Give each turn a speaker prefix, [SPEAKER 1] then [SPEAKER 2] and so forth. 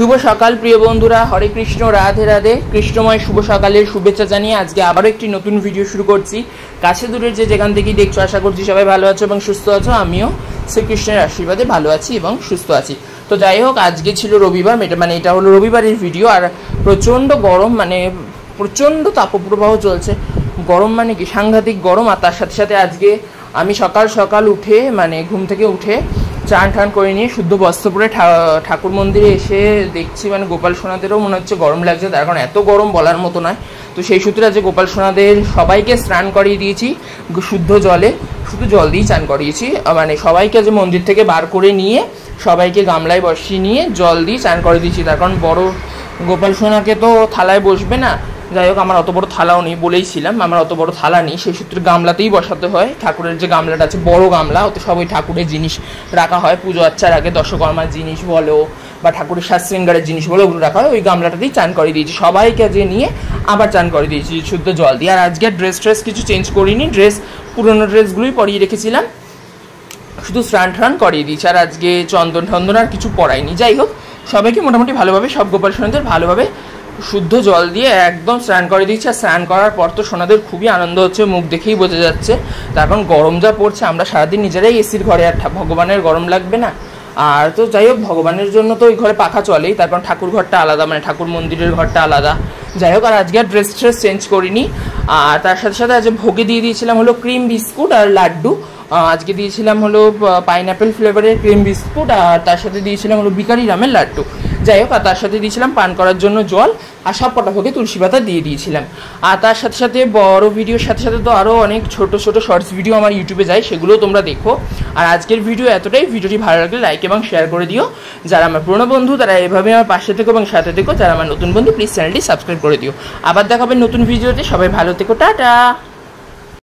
[SPEAKER 1] শুভ সকাল প্রিয় বন্ধুরা, হরে কৃষ্ণ, রাধে রাধে। কৃষ্ণময় শুভ সকালের শুভেচ্ছা জানিয়ে আজকে আবারও একটি নতুন ভিডিও শুরু করছি। কাছে দূরের যেখান থেকেই দেখছো, আশা করছি সবাই ভালো আছো এবং সুস্থ আছো। আমিও শ্রীকৃষ্ণের আশীর্বাদে ভালো আছি এবং সুস্থ আছি। তো যাই হোক, আজকে ছিল রবিবার, এটা হলো রবিবারের ভিডিও। আর প্রচণ্ড গরম, প্রচণ্ড তাপপ্রবাহ চলছে। গরম কি সাংঘাতিক গরম। আর তার সাথে সাথে আজকে আমি সকাল সকাল উঠে ঘুম থেকে উঠে চান টান করে নিয়ে শুদ্ধ বস্ত্র পরে ঠাকুর মন্দিরে এসে দেখছি গোপাল সোনাদেরও মনে হচ্ছে গরম লাগছে, তার কারণ এত গরম বলার মতো নয়। তো সেই সূত্রে আজকে গোপাল সোনাদের সবাইকে স্নান করিয়ে দিয়েছি শুদ্ধ জলে, শুধু জল দিয়েই চান করিয়েছি। সবাইকে আজ মন্দির থেকে বার করে নিয়ে সবাইকে গামলায় বসিয়ে নিয়ে জল দিয়ে চান করে দিয়েছি, তার কারণ বড় গোপাল সোনাকে তো থালায় বসবে না। যাই হোক, আমার অত বড় থালাও নেই, বলেইছিলাম আমার অত বড় থালা নেই, সেই সূত্রে গামলাতেই বসাতে হয়। ঠাকুরের যে গামলাটা আছে বড় গামলা, ওতে সবই ঠাকুরের জিনিস রাখা হয়, পুজো আচ্চার আগে দশকর্মার জিনিস বলো বা ঠাকুরের সাজ শৃঙ্গারের জিনিস বলো, ওগুলো রাখা হয়। ওই গামলাটাতেই চান করে দিয়েছি, সবাইকে যে নিয়ে আবার চান করে দিয়েছি শুদ্ধ জল দিয়ে। আর আজকে ড্রেস কিছু চেঞ্জ করিনি, পুরোনো ড্রেসগুলোই পরিয়ে রেখেছিলাম, শুধু স্নান টান করিয়ে দিয়েছি। আর আজকে চন্দন আর কিছু পরাইনি। যাই হোক, সবাইকে মোটামুটি ভালোভাবে সব গোপাল সোনাদের ভালোভাবে শুদ্ধ জল দিয়ে একদম স্নান করে দিচ্ছে। আর স্নান করার পর তো সোনাদের খুবই আনন্দ হচ্ছে, মুখ দেখেই বোঝা যাচ্ছে। তার কারণ গরম যা পড়ছে, আমরা সারাদিন নিজেরাই এসির ঘরে, আর ভগবানের গরম লাগবে না। আর তো যাই হোক, ভগবানের জন্য তো ওই ঘরে পাখা চলেই, তার কারণ ঠাকুর ঘরটা আলাদা, ঠাকুর মন্দিরের ঘরটা আলাদা। যাই হোক, আর আজকে আর ড্রেস চেঞ্জ করিনি। আর তার সাথে সাথে আজকে ভোগে দিয়ে দিয়েছিলাম হলো ক্রিম বিস্কুট আর লাড্ডু। আজকে দিয়েছিলাম হলো পাইনঅ্যাপেল ফ্লেভারের ক্রিম বিস্কুট, আর তার সাথে দিয়েছিলাম হলো বিকারি রামের লাড্ডু। যাই হোক, আর তার সাথে দিয়েছিলাম পান করার জন্য জল, আর সব কটা ভোগে তুলসী পাতা দিয়ে দিয়েছিলাম। আর তার সাথে সাথে বড় ভিডিওর সাথে সাথে তো আরও অনেক ছোট শর্টস ভিডিও আমার ইউটিউবে যায়, সেগুলোও তোমরা দেখো। আর আজকের ভিডিও এতটাই, ভিডিওটি ভালো লাগলে লাইক এবং শেয়ার করে দিও। যারা আমার পুরনো বন্ধু তারা এভাবে আমার পাশে থেকো এবং সাথে থেকো, যারা আমার নতুন বন্ধু প্লিজ চ্যানেলটি সাবস্ক্রাইব করে দিও। আবার দেখাবেন নতুন ভিডিওতে, সবাই ভালো থেকো, টাটা।